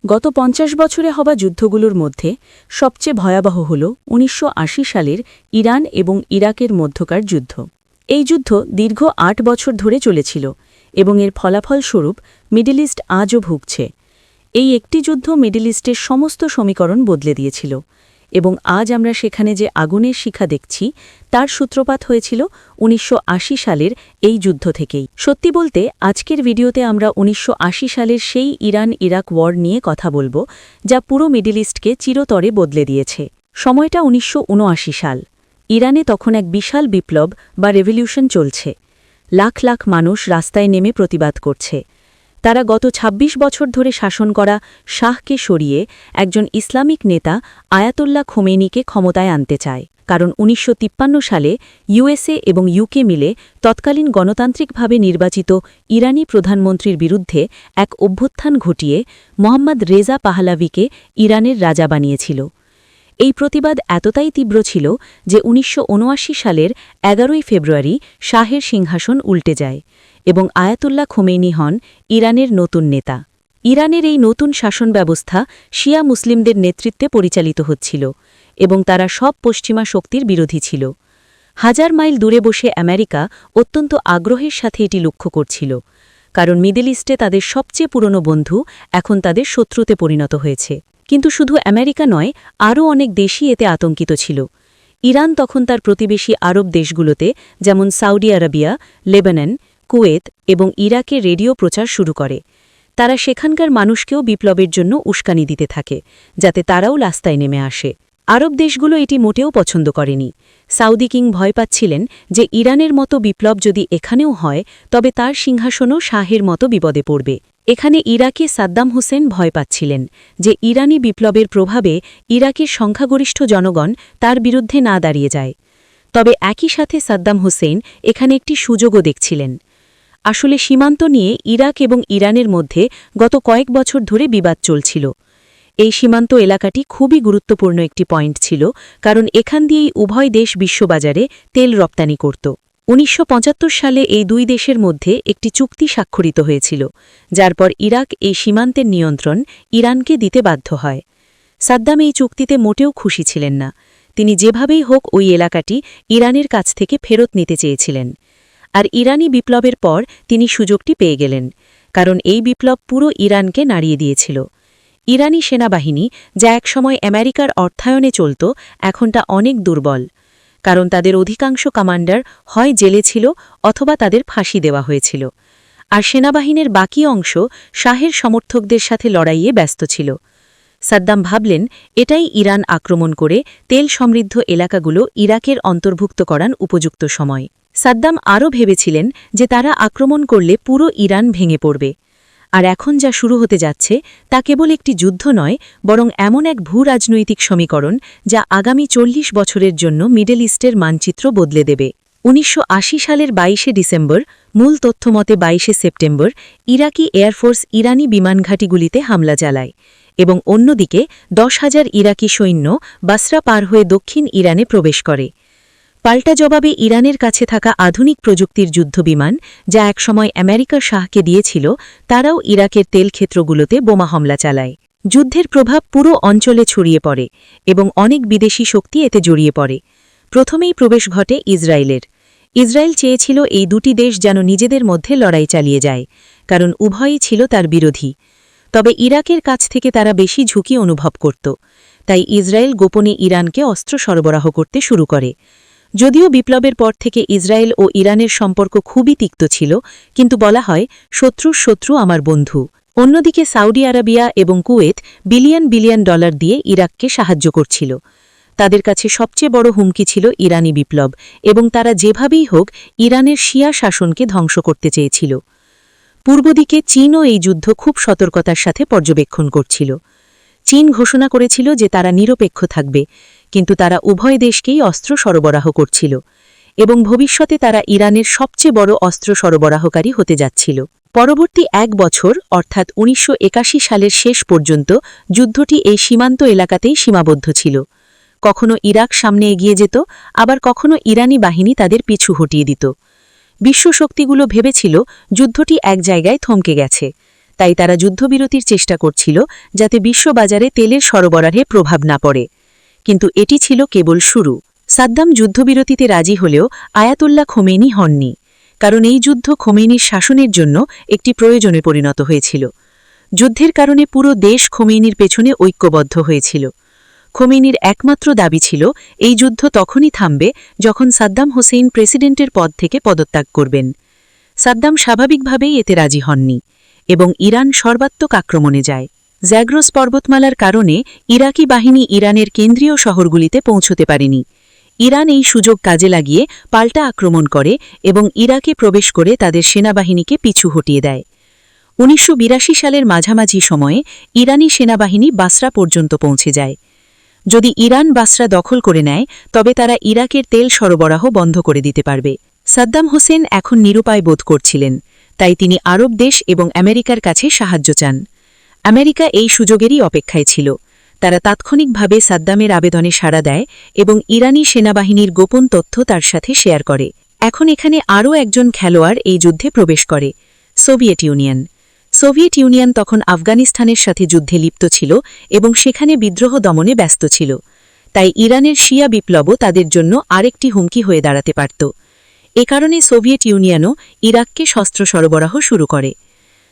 গত ৫০ বছরে হওয়া যুদ্ধগুলোর মধ্যে সবচেয়ে ভয়াবহ হল ১৯৮০ সালের ইরান এবং ইরাকের মধ্যকার যুদ্ধ। এই যুদ্ধ দীর্ঘ ৮ বছর ধরে চলেছিল এবং এর ফলাফলস্বরূপ মিডল ইস্ট আজও ভুগছে। এই একটি যুদ্ধ মিডল ইস্টের সমস্ত সমীকরণ বদলে দিয়েছিল এবং আজ আমরা সেখানে যে আগুনের শিখা দেখছি তার সূত্রপাত হয়েছিল ১৯৮০ সালের এই যুদ্ধ থেকেই। সত্যি বলতে আজকের ভিডিওতে আমরা ১৯৮০ সালের সেই ইরান ইরাক ওয়ার নিয়ে কথা বলবো, যা পুরো মিডল ইস্টকে চিরতরে বদলে দিয়েছে। সময়টা ১৯৭৯ সাল। ইরানে তখন এক বিশাল বিপ্লব বা রেভলিউশন চলছে। লাখ লাখ মানুষ রাস্তায় নেমে প্রতিবাদ করছে। তারা গত ২৬ বছর ধরে শাসন করা শাহকে সরিয়ে একজন ইসলামিক নেতা আয়াতুল্লাহ খোমেনিকে ক্ষমতায় আনতে চায়। কারণ ১৯৫৩ সালে ইউএসএ এবং ইউকে মিলে তৎকালীন গণতান্ত্রিকভাবে নির্বাচিত ইরানি প্রধানমন্ত্রীর বিরুদ্ধে এক অভ্যুত্থান ঘটিয়ে মোহাম্মদ রেজা পাহলাভিকে ইরানের রাজা বানিয়েছিল। এই প্রতিবাদ এতটাই তীব্র ছিল যে ১৯৭৯ সালের ১১ই ফেব্রুয়ারি শাহের সিংহাসন উল্টে যায় এবং আয়াতুল্লাহ খোমেনি হন ইরানের নতুন নেতা। ইরানের এই নতুন শাসন ব্যবস্থা শিয়া মুসলিমদের নেতৃত্বে পরিচালিত হচ্ছিল এবং তারা সব পশ্চিমা শক্তির বিরোধী ছিল। হাজার মাইল দূরে বসে আমেরিকা অত্যন্ত আগ্রহের সাথে এটি লক্ষ্য করছিল, কারণ মিডল ইস্টে তাদের সবচেয়ে পুরনো বন্ধু এখন তাদের শত্রুতে পরিণত হয়েছে। কিন্তু শুধু আমেরিকা নয়, আরও অনেক দেশই এতে আতঙ্কিত ছিল। ইরান তখন তার প্রতিবেশী আরব দেশগুলোতে যেমন সৌদি আরবিয়া, লেবানন, কুয়েত এবং ইরাকে রেডিও প্রচার শুরু করে। তারা সেখানকার মানুষকেও বিপ্লবের জন্য উস্কানি দিতে থাকে, যাতে তারাও রাস্তায় নেমে আসে। আরব দেশগুলো এটি মোটেও পছন্দ করেনি। সাউদি কিং ভয় পাচ্ছিলেন যে ইরানের মতো বিপ্লব যদি এখানেও হয় তবে তার সিংহাসনও শাহের মতো বিপদে পড়বে। এখানে ইরাকে সাদ্দাম হোসেন ভয় পাচ্ছিলেন যে ইরানি বিপ্লবের প্রভাবে ইরাকের সংখ্যাগরিষ্ঠ জনগণ তার বিরুদ্ধে না দাঁড়িয়ে যায়। তবে একই সাথে সাদ্দাম হোসেন এখানে একটি সুযোগও দেখছিলেন। আসলে সীমান্ত নিয়ে ইরাক এবং ইরানের মধ্যে গত কয়েক বছর ধরে বিবাদ চলছিল। এই সীমান্ত এলাকাটি খুবই গুরুত্বপূর্ণ একটি পয়েন্ট ছিল, কারণ এখান দিয়েই উভয় দেশ বিশ্ববাজারে তেল রপ্তানি করত। ১৯৭৫ সালে এই দুই দেশের মধ্যে একটি চুক্তি স্বাক্ষরিত হয়েছিল, যার পর ইরাক এই সীমান্তের নিয়ন্ত্রণ ইরানকে দিতে বাধ্য হয়। সাদ্দাম এই চুক্তিতে মোটেও খুশি ছিলেন না। তিনি যেভাবেই হোক ওই এলাকাটি ইরানের কাছ থেকে ফেরত নিতে চেয়েছিলেন। আর ইরানি বিপ্লবের পর তিনি সুযোগটি পেয়ে গেলেন, কারণ এই বিপ্লব পুরো ইরানকে নাড়িয়ে দিয়েছিল। ইরানি সেনাবাহিনী, যা একসময় আমেরিকার অর্থায়নে চলত, এখন তা অনেক দুর্বল, কারণ তাদের অধিকাংশ কমান্ডার হয় জেলে ছিল অথবা তাদের ফাঁসি দেওয়া হয়েছিল। আর সেনাবাহিনীর বাকি অংশ শাহের সমর্থকদের সাথে লড়াইয়ে ব্যস্ত ছিল। সাদ্দাম ভাবলেন এটাই ইরান আক্রমণ করে তেল সমৃদ্ধ এলাকাগুলো ইরাকের অন্তর্ভুক্ত করার উপযুক্ত সময়। সাদ্দাম আরও ভেবেছিলেন যে তারা আক্রমণ করলে পুরো ইরান ভেঙে পড়বে। আর এখন যা শুরু হতে যাচ্ছে তা কেবল একটি যুদ্ধ নয়, বরং এমন এক ভূরাজনৈতিক সমীকরণ যা আগামী ৪০ বছরের জন্য মিডল ইস্টের মানচিত্র বদলে দেবে। ১৯৮০ সালের ২২শে ডিসেম্বর, মূল তথ্যমতে ২২শে সেপ্টেম্বর, ইরাকি এয়ারফোর্স ইরানি বিমানঘাঁটিগুলিতে হামলা চালায় এবং অন্যদিকে ১০,০০০ ইরাকি সৈন্য বাসরা পার হয়ে দক্ষিণ ইরানে প্রবেশ করে। পাল্টা জবাবে ইরানের কাছে থাকা আধুনিক প্রযুক্তির যুদ্ধবিমান, যা একসময় আমেরিকার শাহকে দিয়েছিল, তারাও ইরাকের তেল ক্ষেত্রগুলোতে বোমা হামলা চালায়। যুদ্ধের প্রভাব পুরো অঞ্চলে ছড়িয়ে পড়ে এবং অনেক বিদেশি শক্তি এতে জড়িয়ে পড়ে। প্রথমেই প্রবেশ ঘটে ইসরায়েলের। ইসরায়েল চেয়েছিল এই দুটি দেশ যেন নিজেদের মধ্যে লড়াই চালিয়ে যায়, কারণ উভয়ই ছিল তার বিরোধী। তবে ইরাকের কাছ থেকে তারা বেশি ঝুঁকি অনুভব করত, তাই ইসরায়েল গোপনে ইরানকে অস্ত্র সরবরাহ করতে শুরু করে। যদিও বিপ্লবের পর থেকে ইসরায়েল ও ইরানের সম্পর্ক খুবই তিক্ত ছিল, কিন্তু বলা হয় শত্রুর শত্রু আমার বন্ধু। অন্যদিকে সৌদি আরবিয়া এবং কুয়েত বিলিয়ন বিলিয়ন ডলার দিয়ে ইরাককে সাহায্য করছিল। তাদের কাছে সবচেয়ে বড় হুমকি ছিল ইরানি বিপ্লব এবং তারা যেভাবেই হোক ইরানের শিয়া শাসনকে ধ্বংস করতে চেয়েছিল। পূর্বদিকে চীনও এই যুদ্ধ খুব সতর্কতার সাথে পর্যবেক্ষণ করছিল। চীন ঘোষণা করেছিল যে তারা নিরপেক্ষ থাকবে, কিন্তু তারা উভয় দেশকেই অস্ত্র সরবরাহ করছিল এবং ভবিষ্যতে তারা ইরানের সবচেয়ে বড় অস্ত্র সরবরাহকারী হতে যাচ্ছিল। পরবর্তী এক বছর অর্থাৎ ১৯৮১ সালের শেষ পর্যন্ত যুদ্ধটি এই সীমান্ত এলাকাতেই সীমাবদ্ধ ছিল। কখনো ইরাক সামনে এগিয়ে যেত, আবার কখনো ইরানি বাহিনী তাদের পিছু হটিয়ে দিত। বিশ্বশক্তিগুলো ভেবেছিল যুদ্ধটি এক জায়গায় থমকে গেছে, তাই তারা যুদ্ধবিরতির চেষ্টা করছিল যাতে বিশ্ববাজারে তেলের সরবরাহে প্রভাব না পড়ে। কিন্তু এটি ছিল কেবল শুরু। সাদ্দাম যুদ্ধবিরতিতে রাজি হলেও আয়াতুল্লাহ খোমেনি হননি, কারণ এই যুদ্ধ খোমেনির শাসনের জন্য একটি প্রয়োজনে পরিণত হয়েছিল। যুদ্ধের কারণে পুরো দেশ খোমেনির পেছনে ঐক্যবদ্ধ হয়েছিল। খোমেনির একমাত্র দাবি ছিল এই যুদ্ধ তখনই থামবে যখন সাদ্দাম হোসেইন প্রেসিডেন্টের পদ থেকে পদত্যাগ করবেন। সাদ্দাম স্বাভাবিকভাবেই এতে রাজি হননি এবং ইরান সর্বাত্মক আক্রমণে যায়। জ্যাগ্রোস পর্বতমালার কারণে ইরাকি বাহিনী ইরানের কেন্দ্রীয় শহরগুলিতে পৌঁছতে পারেনি। ইরান এই সুযোগ কাজে লাগিয়ে পাল্টা আক্রমণ করে এবং ইরাকে প্রবেশ করে তাদের সেনাবাহিনীকে পিছু হটিয়ে দেয়। ১৯৮২ সালের মাঝামাঝি সময়ে ইরানি সেনাবাহিনী বাসরা পর্যন্ত পৌঁছে যায়। যদি ইরান বাসরা দখল করে নেয় তবে তারা ইরাকের তেল সরবরাহ বন্ধ করে দিতে পারবে। সাদ্দাম হোসেন এখন নিরুপায় বোধ করছিলেন, তাই তিনি আরব দেশ এবং আমেরিকার কাছে সাহায্য চান। আমেরিকা এই সুযোগেরই অপেক্ষায় ছিল। তারা তাৎক্ষণিকভাবে সাদ্দামের আবেদনে সাড়া দেয় এবং ইরানি সেনাবাহিনীর গোপন তথ্য তার সাথে শেয়ার করে। এখন এখানে আরও একজন খেলোয়াড় এই যুদ্ধে প্রবেশ করে, সোভিয়েত ইউনিয়ন। সোভিয়েত ইউনিয়ন তখন আফগানিস্তানের সাথে যুদ্ধে লিপ্ত ছিল এবং সেখানে বিদ্রোহ দমনে ব্যস্ত ছিল। তাই ইরানের শিয়া বিপ্লবও তাদের জন্য আরেকটি হুমকি হয়ে দাঁড়াতে পারত। এ কারণে সোভিয়েত ইউনিয়নও ইরাককে শস্ত্র সরবরাহ শুরু করে।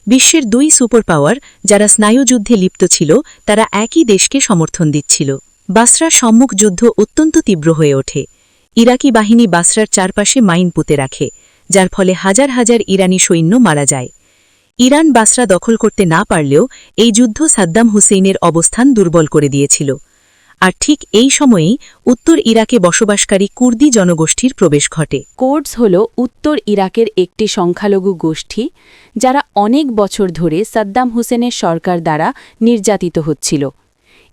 বিশ্বের দুই সুপার পাওয়ার যারা স্নায়ুযুদ্ধে লিপ্ত ছিল তারা একই দেশকে সমর্থন দিচ্ছিল। বাসরার সম্মুখ যুদ্ধ অত্যন্ত তীব্র হয়ে ওঠে। ইরাকি বাহিনী বাসরার চারপাশে মাইন পুঁতে রাখে, যার ফলে হাজার হাজার ইরানি সৈন্য মারা যায়। ইরান বাসরা দখল করতে না পারলেও এই যুদ্ধ সাদ্দাম হুসেইনের অবস্থান দুর্বল করে দিয়েছিল। আর ঠিক এই সময়েই উত্তর ইরাকে বসবাসকারী কুর্দি জনগোষ্ঠীর প্রবেশ ঘটে। কোর্ডস হল উত্তর ইরাকের একটি সংখ্যালঘু গোষ্ঠী যারা অনেক বছর ধরে সাদ্দাম হুসেনের সরকার দ্বারা নির্যাতিত হচ্ছিল।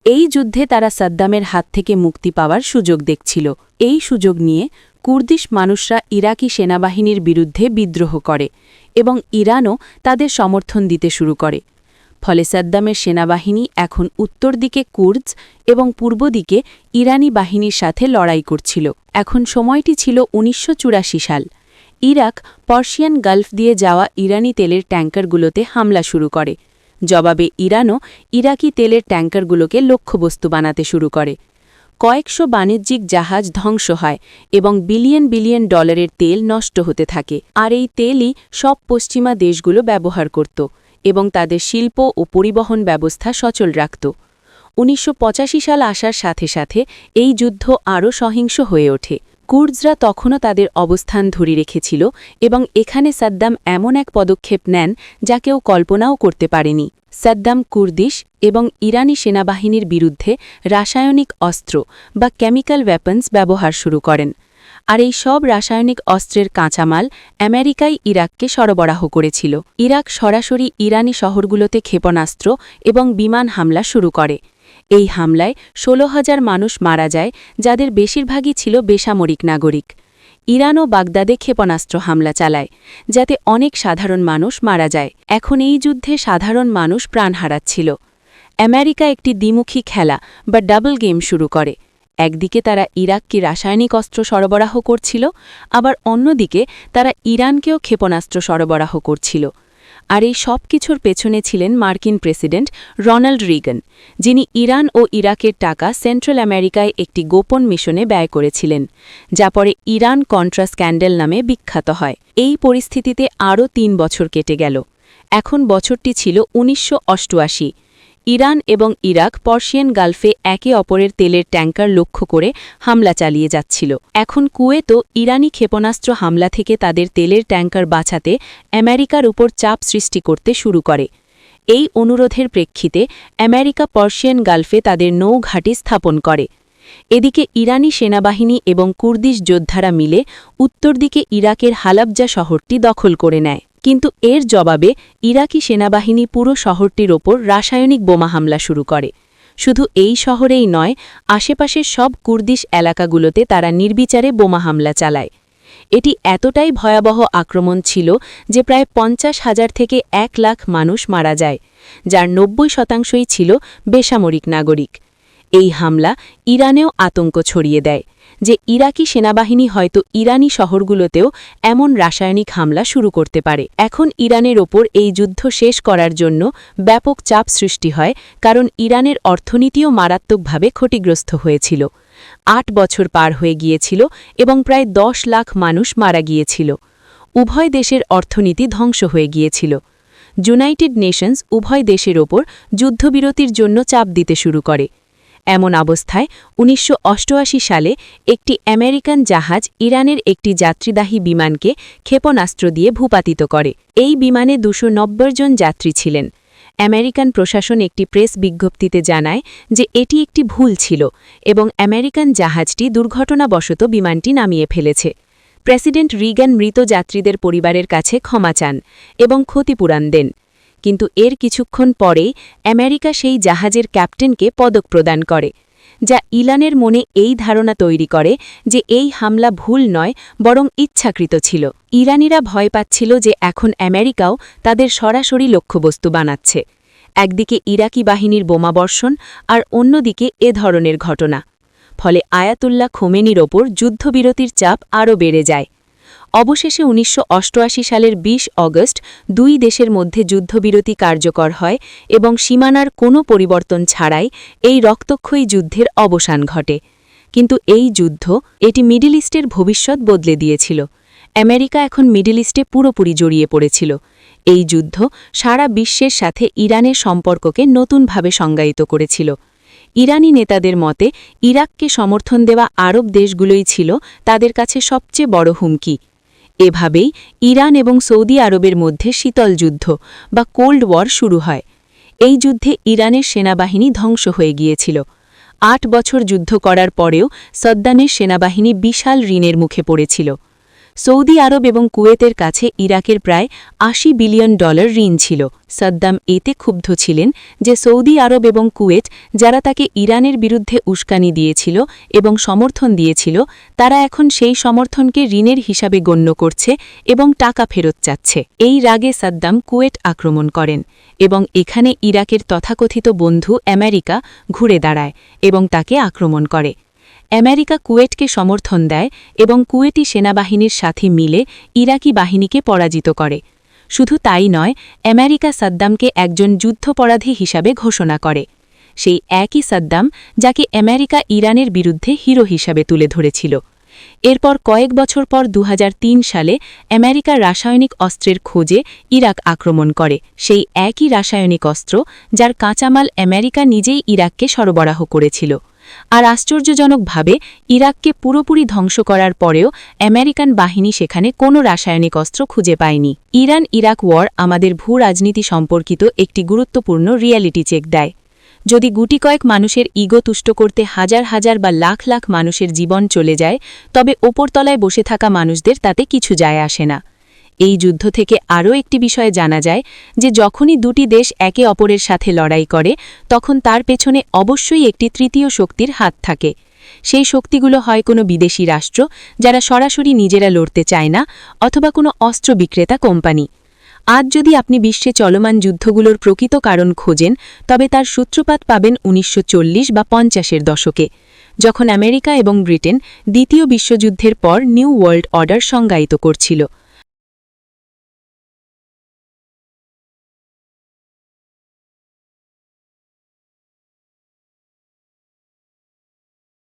এই যুদ্ধে তারা সাদ্দামের হাত থেকে মুক্তি পাওয়ার সুযোগ দেখছিল। এই সুযোগ নিয়ে কুর্দিশ মানুষরা ইরাকি সেনাবাহিনীর বিরুদ্ধে বিদ্রোহ করে এবং ইরানও তাদের সমর্থন দিতে শুরু করে। ফলে সাদ্দামের সেনাবাহিনী এখন উত্তর দিকে কুর্দস এবং পূর্ব দিকে ইরানি বাহিনীর সাথে লড়াই করছিল। এখন সময়টি ছিল ১৯৮৪ সাল। ইরাক পার্সিয়ান গালফ দিয়ে যাওয়া ইরানি তেলের ট্যাঙ্কারগুলোতে হামলা শুরু করে। জবাবে ইরানও ইরাকি তেলের ট্যাঙ্কারগুলোকে লক্ষ্যবস্তু বানাতে শুরু করে। কয়েকশো বাণিজ্যিক জাহাজ ধ্বংস হয় এবং বিলিয়ন বিলিয়ন ডলারের তেল নষ্ট হতে থাকে। আর এই তেলই সব পশ্চিমা দেশগুলো ব্যবহার করত এবং তাদের শিল্প ও পরিবহন ব্যবস্থা সচল রাখত। ১৯৮৫ সাল আসার সাথে সাথে এই যুদ্ধ আরও সহিংস হয়ে ওঠে। কুর্দসরা তখনও তাদের অবস্থান ধরে রেখেছিল এবং এখানে সাদ্দাম এমন এক পদক্ষেপ নেন যা কেউ কল্পনাও করতে পারেনি। সাদ্দাম কুর্দিশ এবং ইরানি সেনাবাহিনীর বিরুদ্ধে রাসায়নিক অস্ত্র বা কেমিক্যাল ওয়েপন্স ব্যবহার শুরু করেন। আর এই সব রাসায়নিক অস্ত্রের কাঁচামাল আমেরিকাই ইরাককে সরবরাহ করেছিল। ইরাক সরাসরি ইরানি শহরগুলোতে ক্ষেপণাস্ত্র এবং বিমান হামলা শুরু করে। এই হামলায় ১৬,০০০ মানুষ মারা যায়, যাদের বেশিরভাগই ছিল বেসামরিক নাগরিক। ইরানও বাগদাদে ক্ষেপণাস্ত্র হামলা চালায়, যাতে অনেক সাধারণ মানুষ মারা যায়। এখন এই যুদ্ধে সাধারণ মানুষ প্রাণ হারাচ্ছিল। আমেরিকা একটি দ্বিমুখী খেলা বা ডাবল গেম শুরু করে। একদিকে তারা ইরাককে রাসায়নিক অস্ত্র সরবরাহ করছিল, আবার অন্যদিকে তারা ইরানকেও ক্ষেপণাস্ত্র সরবরাহ করছিল। আর এই সব কিছুর পেছনে ছিলেন মার্কিন প্রেসিডেন্ট রোনাল্ড রিগান, যিনি ইরান ও ইরাকের টাকা সেন্ট্রাল আমেরিকায় একটি গোপন মিশনে ব্যয় করেছিলেন, যা পরে ইরান কন্ট্রা স্ক্যান্ডেল নামে বিখ্যাত হয়। এই পরিস্থিতিতে আরও ৩ বছর কেটে গেল। এখন বছরটি ছিল ১৯৮৮। ইরান এবং ইরাক পার্সিয়ান গালফে একে অপরের তেলের ট্যাঙ্কার লক্ষ্য করে হামলা চালিয়ে যাচ্ছিল। এখন কুয়েতও ইরানি ক্ষেপণাস্ত্র হামলা থেকে তাদের তেলের ট্যাঙ্কার বাঁচাতে আমেরিকার উপর চাপ সৃষ্টি করতে শুরু করে। এই অনুরোধের প্রেক্ষিতে আমেরিকা পার্সিয়ান গালফে তাদের নৌঘাঁটি স্থাপন করে। এদিকে ইরানি সেনাবাহিনী এবং কুর্দিশ যোদ্ধারা মিলে উত্তর দিকে ইরাকের হালাবজা শহরটি দখল করে নেয়। কিন্তু এর জবাবে ইরাকি সেনাবাহিনী পুরো শহরটির ওপর রাসায়নিক বোমা হামলা শুরু করে। শুধু এই শহরেই নয়, আশেপাশের সব কুর্দিশ এলাকাগুলোতে তারা নির্বিচারে বোমা হামলা চালায়। এটি এতটাই ভয়াবহ আক্রমণ ছিল যে প্রায় ৫০,০০০ থেকে ১ লাখ মানুষ মারা যায়, যার ৯০% ছিল বেসামরিক নাগরিক। এই হামলা ইরানেও আতঙ্ক ছড়িয়ে দেয়, যে ইরাকি সেনাবাহিনী হয়তো ইরানি শহরগুলোতেও এমন রাসায়নিক হামলা শুরু করতে পারে। এখন ইরানের ওপর এই যুদ্ধ শেষ করার জন্য ব্যাপক চাপ সৃষ্টি হয়, কারণ ইরানের অর্থনীতিও মারাত্মকভাবে ক্ষতিগ্রস্ত হয়েছিল। ৮ বছর পার হয়ে গিয়েছিল এবং প্রায় ১০ লাখ মানুষ মারা গিয়েছিল। উভয় দেশের অর্থনীতি ধ্বংস হয়ে গিয়েছিল। ইউনাইটেড নেশনস উভয় দেশের ওপর যুদ্ধবিরতির জন্য চাপ দিতে শুরু করে। এমন অবস্থায় ১৯৮৮ সালে একটি আমেরিকান জাহাজ ইরানের একটি যাত্রীবাহী বিমানকে ক্ষেপণাস্ত্র দিয়ে ভূপাতিত করে। এই বিমানে ২৯০ জন যাত্রী ছিলেন। আমেরিকান প্রশাসন একটি প্রেস বিজ্ঞপ্তিতে জানায় যে এটি একটি ভুল ছিল এবং আমেরিকান জাহাজটি দুর্ঘটনাবশত বিমানটি নামিয়ে ফেলেছে। প্রেসিডেন্ট রিগান মৃত যাত্রীদের পরিবারের কাছে ক্ষমা চান এবং ক্ষতিপূরণ দেন। কিন্তু এর কিছুক্ষণ পরেই আমেরিকা সেই জাহাজের ক্যাপ্টেনকে পদক প্রদান করে, যা ইরানের মনে এই ধারণা তৈরি করে যে এই হামলা ভুল নয়, বরং ইচ্ছাকৃত ছিল। ইরানিরা ভয় পাচ্ছিল যে এখন আমেরিকাও তাদের সরাসরি লক্ষ্যবস্তু বানাচ্ছে, একদিকে ইরাকি বাহিনীর বোমাবর্ষণ আর অন্যদিকে এ ধরনের ঘটনা। ফলে আয়াতুল্লাহ খোমেনির ওপর যুদ্ধবিরতির চাপ আরও বেড়ে যায়। অবশেষে ১৯৮৮ সালের ২০ অগস্ট দুই দেশের মধ্যে যুদ্ধবিরতি কার্যকর হয় এবং সীমানার কোনো পরিবর্তন ছাড়াই এই রক্তক্ষয়ী যুদ্ধের অবসান ঘটে। কিন্তু এই যুদ্ধ এটি মিডল ইস্টের ভবিষ্যৎ বদলে দিয়েছিল। আমেরিকা এখন মিডল ইস্টে পুরোপুরি জড়িয়ে পড়েছিল। এই যুদ্ধ সারা বিশ্বের সাথে ইরানের সম্পর্ককে নতুনভাবে সংজ্ঞায়িত করেছিল। ইরানি নেতাদের মতে ইরাককে সমর্থন দেওয়া আরব দেশগুলোই ছিল তাদের কাছে সবচেয়ে বড় হুমকি। এভাবেই ইরান এবং সৌদি আরবের মধ্যে শীতল যুদ্ধ বা কোল্ড ওয়ার শুরু হয়। এই যুদ্ধে ইরানের সেনাবাহিনী ধ্বংস হয়ে গিয়েছিল। ৮ বছর যুদ্ধ করার পরেও সাদ্দামের সেনাবাহিনী বিশাল ঋণের মুখে পড়েছিল। সৌদি আরব এবং কুয়েতের কাছে ইরাকের প্রায় $৮০ বিলিয়ন ঋণ ছিল। সাদ্দাম এতে ক্ষুব্ধ ছিলেন যে সৌদি আরব এবং কুয়েত, যারা তাকে ইরানের বিরুদ্ধে উস্কানি দিয়েছিল এবং সমর্থন দিয়েছিল, তারা এখন সেই সমর্থনকে ঋণের হিসাবে গণ্য করছে এবং টাকা ফেরত চাচ্ছে। এই রাগে সাদ্দাম কুয়েট আক্রমণ করেন এবং এখানে ইরাকের তথাকথিত বন্ধু আমেরিকা ঘুরে দাঁড়ায় এবং তাকে আক্রমণ করে। আমেরিকা কুয়েটকে সমর্থন দেয় এবং কুয়েতি সেনাবাহিনীর সাথে মিলে ইরাকি বাহিনীকে পরাজিত করে। শুধু তাই নয়, আমেরিকা সাদ্দামকে একজন যুদ্ধপরাধী হিসাবে ঘোষণা করে। সেই একই সাদ্দাম যাকে আমেরিকা ইরানের বিরুদ্ধে হিরো হিসাবে তুলে ধরেছিল। এরপর কয়েক বছর পর ২০০৩ সালে আমেরিকা রাসায়নিক অস্ত্রের খোঁজে ইরাক আক্রমণ করে। সেই একই রাসায়নিক অস্ত্র যার কাঁচামাল আমেরিকা নিজেই ইরাককে সরবরাহ করেছিল। আর আশ্চর্যজনকভাবে ইরাককে পুরোপুরি ধ্বংস করার পরেও আমেরিকান বাহিনী সেখানে কোনো রাসায়নিক অস্ত্র খুঁজে পায়নি। ইরান ইরাক ওয়ার আমাদের ভূ রাজনীতি সম্পর্কিত একটি গুরুত্বপূর্ণ রিয়ালিটি চেক দেয়। যদি গুটি কয়েক মানুষের ইগো তুষ্ট করতে হাজার হাজার বা লাখ লাখ মানুষের জীবন চলে যায়, তবে ওপরতলায় বসে থাকা মানুষদের তাতে কিছু যায় আসে না। এই যুদ্ধ থেকে আরও একটি বিষয়ে জানা যায় যে যখনই দুটি দেশ একে অপরের সাথে লড়াই করে, তখন তার পেছনে অবশ্যই একটি তৃতীয় শক্তির হাত থাকে। সেই শক্তিগুলো হয় কোনো বিদেশি রাষ্ট্র যারা সরাসরি নিজেরা লড়তে চায় না, অথবা কোনো অস্ত্র বিক্রেতা কোম্পানি। আজ যদি আপনি বিশ্বে চলমান যুদ্ধগুলোর প্রকৃত কারণ খোঁজেন, তবে তার সূত্রপাত পাবেন ১৯৪০ বা ৫০-এর দশকে, যখন আমেরিকা এবং ব্রিটেন দ্বিতীয় বিশ্বযুদ্ধের পর নিউ ওয়ার্ল্ড অর্ডার সংজ্ঞায়িত করছিল।